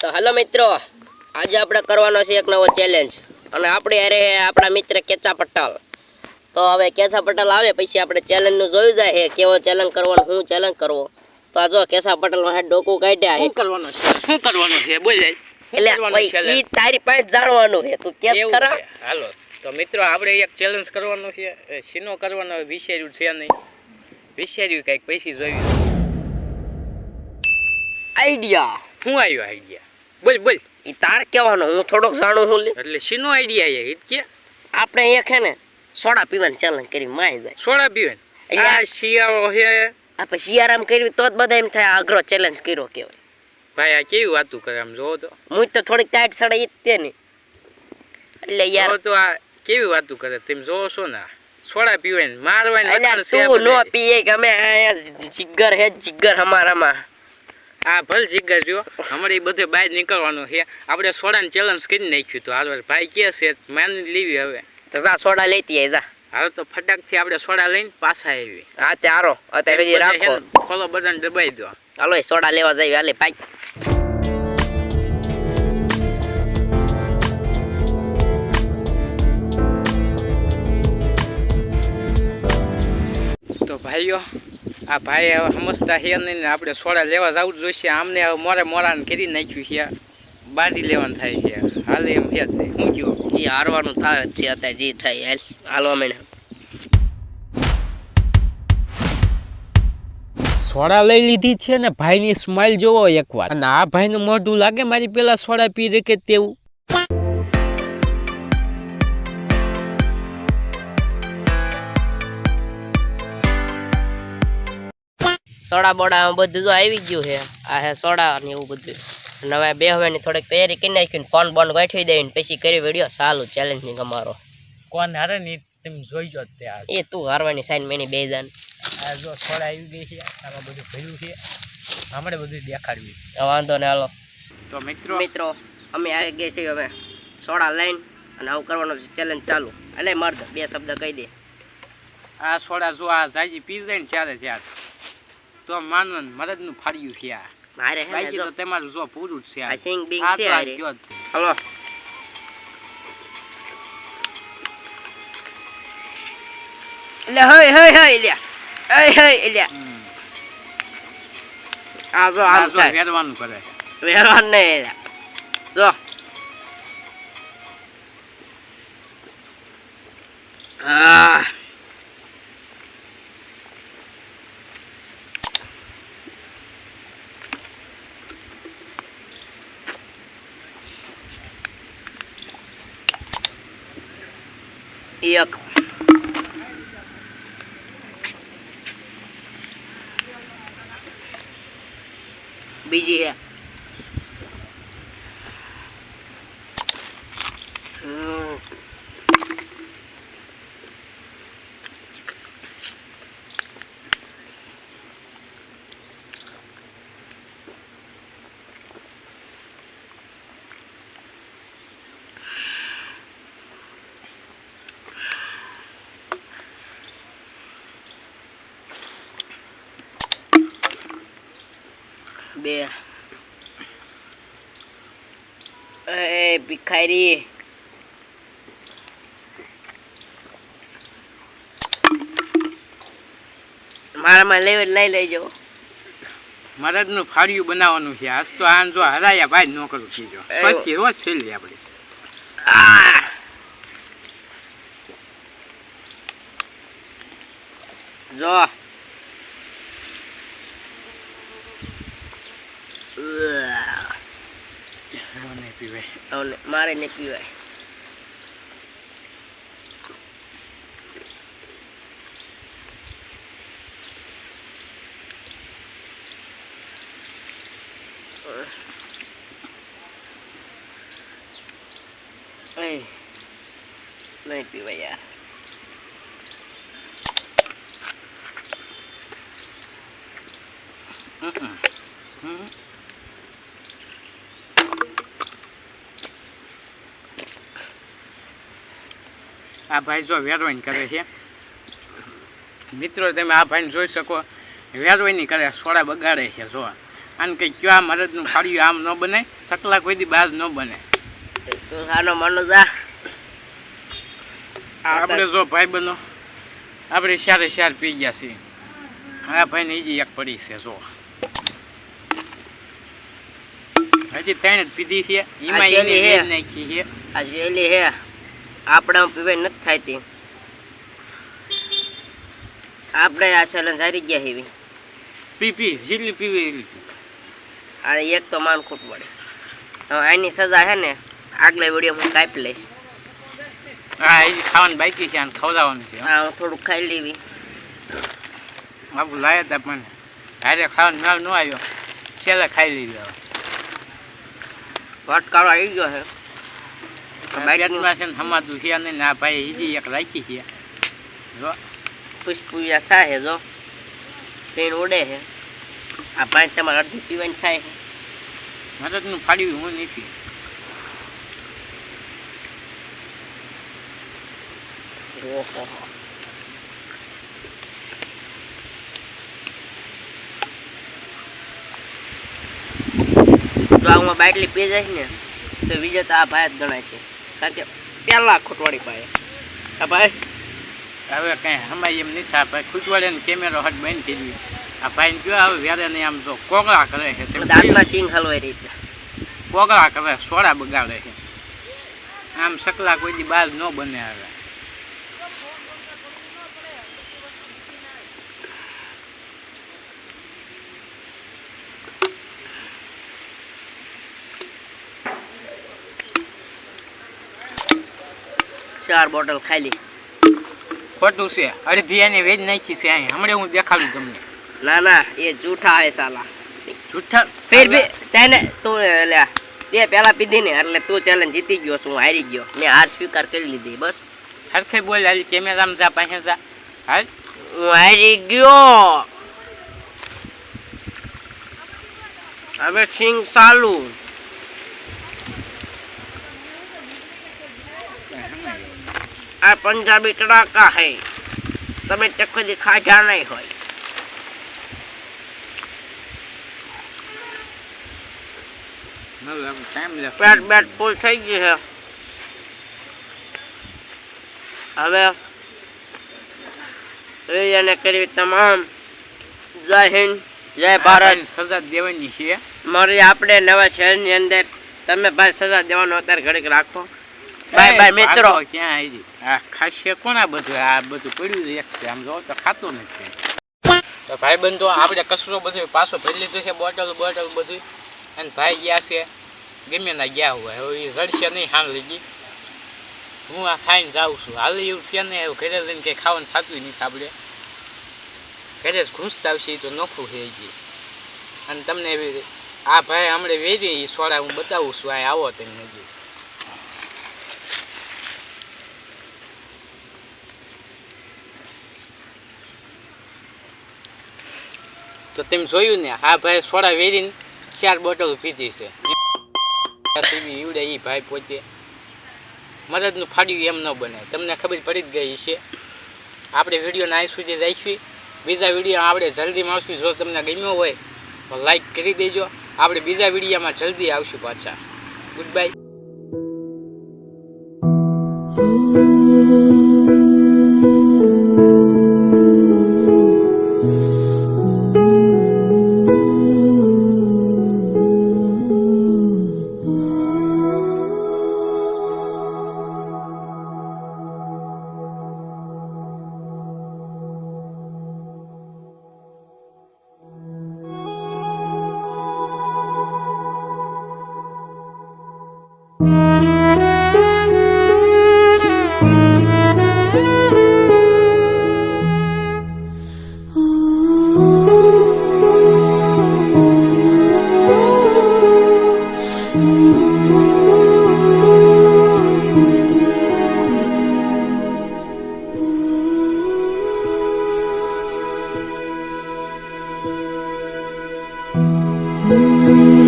તો હેલો મિત્રો, આજે આપણે કરવાનો છે એક નવો ચેલેન્જ અને આપણે અરે આપણા મિત્ર કેચા પટેલ. તો હવે કેચા પટેલ આવે પછી આપણે ચેલેન્જ નું જોયું જાય છે કેવો ચેલેન્જ કરવાનો, હું ચેલેન્જ કરવો. તો આ જો કેચા પટેલ માં ડોકું કાઢ્યા છે. શું કરવાનું છે બોલ જાય. એટલે ભાઈ ઈ તારી પાસે જાણવાનું છે, તું કેચ કરા. હાલો તો મિત્રો આપણે એક ચેલેન્જ કરવાનો છે, સીનો કરવાનો વિચાર્યું છે નહીં, વિચાર્યું કઈક પૈસા જોયું. આઈડિયા શું આવ્યો આઈડિયા? બોલ બોલ. ઈ તાર કહેવાનો, હું થોડોક જાણું હું લે. એટલે સીનો આઈડિયા છે કે આપણે એક હે ને સોડા પીવાની ચેલેન્જ કરી મારી જાય. સોડા પીવાની આ શિયાળો છે. આપણે શિયાળામાં કર્યું તો જ બધા એમ થાય અઘરો ચેલેન્જ કર્યો કહેવાય. ભાઈ આ કેવી વાતું કરે આમ જોવો તો. હું તો થોડીક ટાઈટ સડે ઈ જ તે ને. એટલે યાર તો આ કેવી વાતું કરે તમે જોવો છો ને. સોડા પીવાની મારવાની તું નો પીએ કે અમે જીગર હે જીગર હમારામાં. આ ભલ જીગર જો અમારે એ બધે બહાર નીકળવાનું છે. આપણે સોડાની ચેલેન્જ કરી નાખ્યું તો હાલ ભાઈ કે છે માની લેવી હવે તો જા સોડા લેતી આય જા. હાલ તો ફટાકથી આપણે સોડા લઈને પાછા આવી. હા તે હારો અત્યારે હજી રાખો. ખોલો બટન દબાઈ દો. હાલો સોડા લેવા જઈએ હાલે ભાઈ. તો ભાઈઓ આ ભાઈ હવે સમજતા છે નહીં ને આપણે સોડા લેવા જવું જ જોઈશે. આમને હવે મોરાને કરી નાખ્યું છે, બાંધી લેવાનું થાય છે. હાલે એમ છે જ નહીં. શું કહો? એ હારવાનું થાય જ છે અત્યારે જે થાય હાલ હાલવા મને. સોડા લઈ લીધી છે ને ભાઈની સ્માઈલ જોવો એકવાર. અને આ ભાઈનું મોઢું લાગે મારી પેલા સોડા પી રે કે તેવું. સોડા બોડા બધું તો આવી ગયું છે. આ હે સોડા ને એવું બધું. હવે બેહવાની થોડીક તૈયારી કરી નાખી, ફોન બોન ગોઠવી દેવી પછી કરી વિડીયો ચાલુ ચેલેન્જ ની તમારો. કોણ હારે ને તમે જોઈ જો ત્યાં. એ તું હારવાની સાઈન મેની બે જણ. આ જો સોડા આવી ગઈ છે, આમાં બધું ભર્યું છે, આપણે બધું દેખાડવી. વાંધો ને હાલો. તો મિત્રો અમે આવી ગયા છીએ હવે સોડા લઈને અને આવું કરવાનો ચેલેન્જ ચાલુ. એટલે મર્દ બે શબ્દ કહી દે. આ સોડા જો આ જાજી પી જાય ને ચારે તો માનન મરદનું ફાડ્યું છે. આ મારે હે બાકી તો તમારું જો પૂરું જ છે. આ સિંગ બિંગ છે આરે. હાલો લે હય લે લે આ જો આમ થાય વેરવાનું કરે. વેરવાન નહીં લે જો આ એક બીજી હે બે એ ભિખારી મારામાં લઈ લેજો. મરદનું ફાડ્યું બનાવવાનું છે. આજ તો આન જો હરાયા ભાઈ ન કરું કીજો પછી રોજ ફેલી આપણે. જો મારે નહીં પીવાય. નહીં પીવાય યાર. આ ભાઈ જો વેરવાઈન કરે છે. મિત્રો તમે આ ભાઈને જોઈ શકો વેરવાઈની કરે, સોડા બગાડે છે. જો આને કંઈ ક્યાં મરદનું ફાડ્યું આમ ન બને, સકલા કોઈ દી બાજ ન બને. તું સાનો માનો જા. આપણે જો ભાઈ બનો આપણે શારે પી ગયા છીએ. હા ભાઈને ઈજી એક પડી છે જો, હજી 3 જ પીધી છે, એમાં એને વેચ નાખી છે. આ જેલી હે આપણે પીવાય નથી થાતી. આપણે આ ચેલેન્જ હારી ગયા હેવી. પી જેટલી પીવી એટલી પી. આ એક તો માન ખૂટ પડે. હવે આની સજા હે ને આગલા વિડીયો હું કાપી લઈશ. હા એ ખાવાનું બાકી છે અને ખવડાવવાનું છે. હા હું થોડુંક ખાઈ લેવી. બાપુ લાયા હતા પણ હારે ખાવાનું મેળ ન આવ્યો, છેલ્લે ખાઈ લીધો. ભટકારો આવી ગયો છે. પેટમાં છે ને હમાતું છે નહીં ને આ ભાઈ હીજી એક રાખી છે જો, પુષ્પુયા થાય જો, પેન ઉડે છે. આ પાણી તમારે અડધી પીવાની થાય છે. મદદનું ફાડ્યું હું નથી. ઓહો જો આમાં બાટલી પી જાય ને તો બીજો તો આ ભાઈ જ ગણાય છે, કારણ કે પેલા ખોટવાડી પાય. આ ભાઈ હવે કઈ હમાય એમ નથી. આ ભાઈ ખૂટવાડે ને કેમેરો હટ બંધ થઈ ગયો. આ ભાઈને કયો આવે વ્યારે નહીં આમ તો કોગળા કરે છે, દાંતમાં સિંગ હલવાઈ રીતે કોગળા કરે, સોડા બગાડે છે. આમ સકલા કોઈ દી બાજ ન બને. હવે ચાર બોટલ ખાઈ લી. ખોટું છે, અડધી એની વેજ નાખી છે અહીં. હમણાં હું દેખાડું તમને. ના ના એ જૂઠા હે સાલા. જૂઠા ફિર ભી તેને તું લે તે પેલા પીધી ને એટલે તું ચેલેન્જ જીતી ગયો છું, હું હારી ગયો. મેં હાર સ્વીકાર કરી લીધી બસ. હરખે બોલ હાલ, કેમેરામાં જા પાસે જા હાલ. હું હારી ગયો. હવે સિંગ ચાલુ. આ પંજાબી તડાકા હે, તમે ટકલી ખાધા નહીં હોય. પેટ બેટ ફૂલ થઈ ગઈ છે. હવે એને કરી તમામ જય હિન્દ જય ભારત. સજા દેવાની છે મારી આપણે નવા શહેરની અંદર તમે ભાઈ સજા દેવાનો અત્યારે ઘડીક રાખો. બાય બાય મિત્રો. ક્યાં આવી આ ખાશે કોના બધું આ બધું પડ્યું એક છે, આમ જો તો ખાતું નથી. તો ભાઈ બંધો આપણે કચરો બધું પાછો ભરી લીધો છે, બોટલ બધું. અને ભાઈ ગયા છે ગમે ના ગયા હોય, હવે એ જડશે નહીં હાલ લઈ. હું આ ખાઈને જાઉં છું. હાલ એવું છે ને એવું ઘરે લઈને કંઈ ખાવાનું થતું નથી. આપણે ઘરે જ ઘૂસતા આવશે, એ તો નોખું થઈ ગયું. અને તમને આ ભાઈ હમણાં વેરી સોડા હું બતાવું છું. આ આવો તમે નજીક. તો તેમ જોયું ને, આ ભાઈ સોડા વેરીને 4 બોટલ પીધી છે. ઈવડે એ ભાઈ પોતે મરદનું ફાડ્યું એમ ન બને. તમને ખબર પડી જ ગઈ છે. આપણે વિડીયોને અહીં સુધી રાખવી. બીજા વિડીયો આપણે જલ્દી મળશું. જો તમને ગમ્યો હોય તો લાઈક કરી દેજો. આપણે બીજા વિડીયોમાં જલ્દી આવશું પાછા. Good bye. Mm-hmm.